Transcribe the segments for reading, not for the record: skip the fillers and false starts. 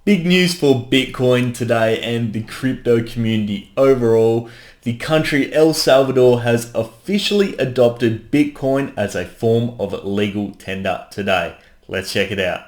Big news for Bitcoin today and the crypto community overall. The country El Salvador has officially adopted Bitcoin as a form of legal tender today. Let's check it out.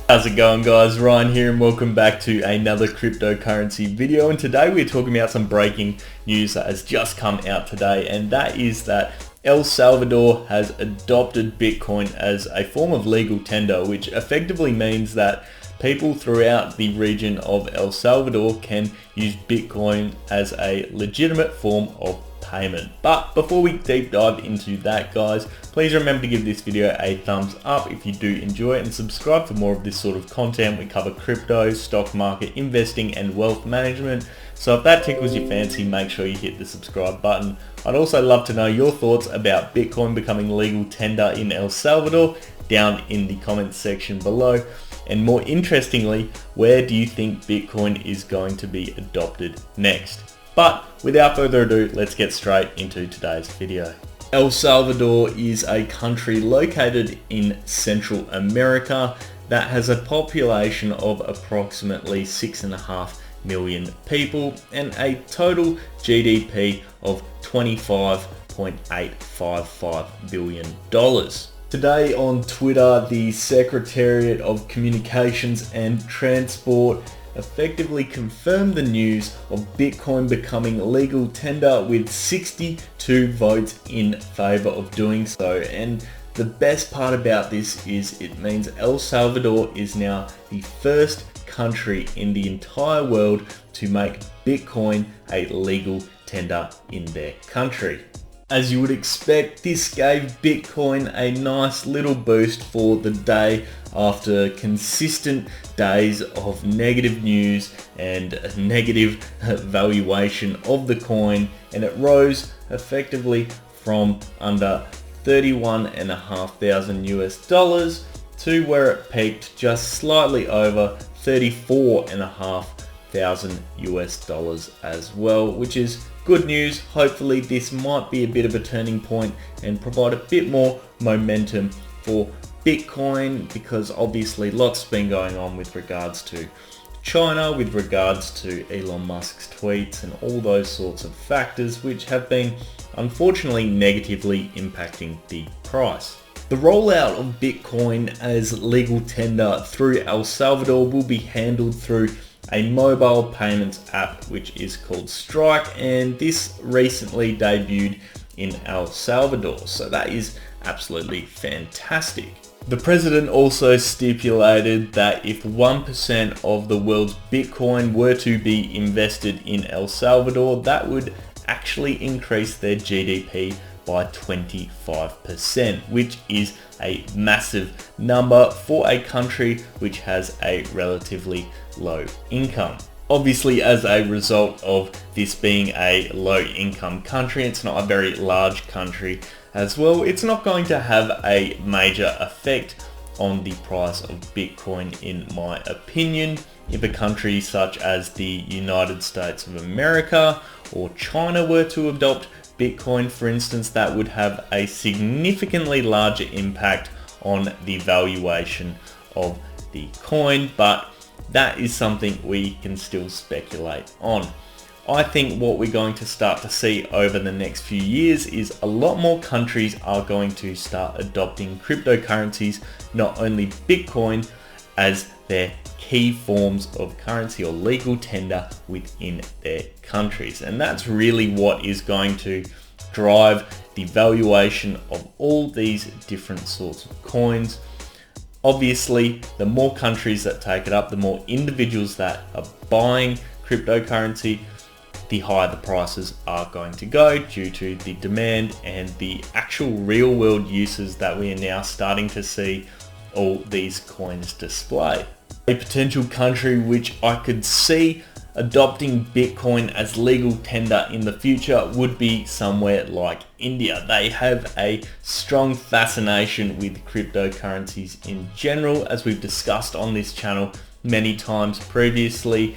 How's it going, guys? Ryan here and welcome back to another cryptocurrency video, and today we're talking about some breaking news that has just come out today, and that is that El Salvador has adopted Bitcoin as a form of legal tender, which effectively means that people throughout the region of El Salvador can use Bitcoin as a legitimate form of payment. But before we deep dive into that, guys, please remember to give this video a thumbs up if you do enjoy it, and subscribe for more of this sort of content. We cover crypto, stock market, investing and wealth management. So if that tickles your fancy, make sure you hit the subscribe button. I'd also love to know your thoughts about Bitcoin becoming legal tender in El Salvador down in the comments section below. And more interestingly, where do you think Bitcoin is going to be adopted next? But without further ado, let's get straight into today's video. El Salvador is a country located in Central America that has a population of approximately 6.5 million people and a total GDP of $25.855 billion. Today on Twitter, the Secretariat of Communications and Transport effectively confirmed the news of Bitcoin becoming legal tender with 62 votes in favor of doing so. And the best part about this is it means El Salvador is now the first country in the entire world to make Bitcoin a legal tender in their country. As you would expect, this gave Bitcoin a nice little boost for the day after consistent days of negative news and a negative valuation of the coin, and it rose effectively from under $31,500 US to where it peaked just slightly over $34,500 US as well, which is good news. Hopefully this might be a bit of a turning point and provide a bit more momentum for Bitcoin, because obviously lots been going on with regards to China, with regards to Elon Musk's tweets and all those sorts of factors, which have been unfortunately negatively impacting the price. The rollout of Bitcoin as legal tender through El Salvador will be handled through a mobile payments app which is called Strike, and this recently debuted in El Salvador, so that is absolutely fantastic. The president also stipulated that if 1% of the world's Bitcoin were to be invested in El Salvador, that would actually increase their GDP by 25%, which is a massive number for a country which has a relatively low income. Obviously, as a result of this being a low income country, it's not a very large country as well, it's not going to have a major effect on the price of Bitcoin, in my opinion. If a country such as the United States of America or China were to adopt Bitcoin, for instance, that would have a significantly larger impact on the valuation of the coin, but that is something we can still speculate on. I think what we're going to start to see over the next few years is a lot more countries are going to start adopting cryptocurrencies, not only Bitcoin, as their key forms of currency or legal tender within their countries. And that's really what is going to drive the valuation of all these different sorts of coins. Obviously, the more countries that take it up, the more individuals that are buying cryptocurrency, the higher the prices are going to go due to the demand and the actual real world uses that we are now starting to see all these coins display. A potential country which I could see adopting Bitcoin as legal tender in the future would be somewhere like India. They have a strong fascination with cryptocurrencies in general, as we've discussed on this channel many times previously.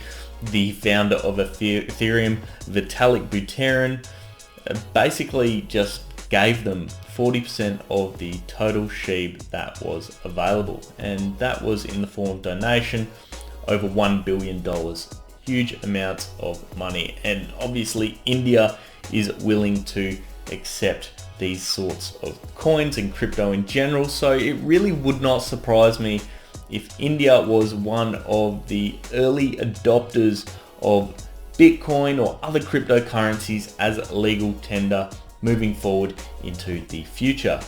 The founder of Ethereum, Vitalik Buterin, basically just gave them 40% of the total SHIB that was available, and that was in the form of donation over $1 billion. Huge amounts of money, and obviously India is willing to accept these sorts of coins and crypto in general, so it really would not surprise me if India was one of the early adopters of Bitcoin or other cryptocurrencies as legal tender moving forward into the future.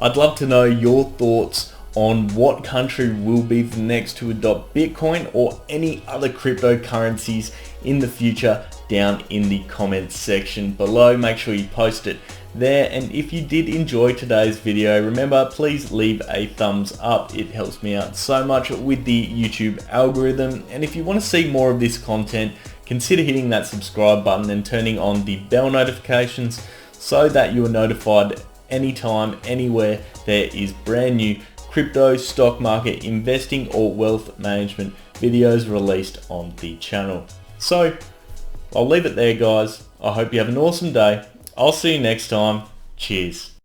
I'd love to know your thoughts on what country will be the next to adopt Bitcoin or any other cryptocurrencies in the future down in the comments section below. Make sure you post it there, and if you did enjoy today's video, remember, please leave a thumbs up. It helps me out so much with the YouTube algorithm, and if you want to see more of this content, consider hitting that subscribe button and turning on the bell notifications so that you are notified anytime, anywhere there is brand new crypto, stock market, investing or wealth management videos released on the channel. So I'll leave it there, guys. I hope you have an awesome day. I'll see you next time. Cheers.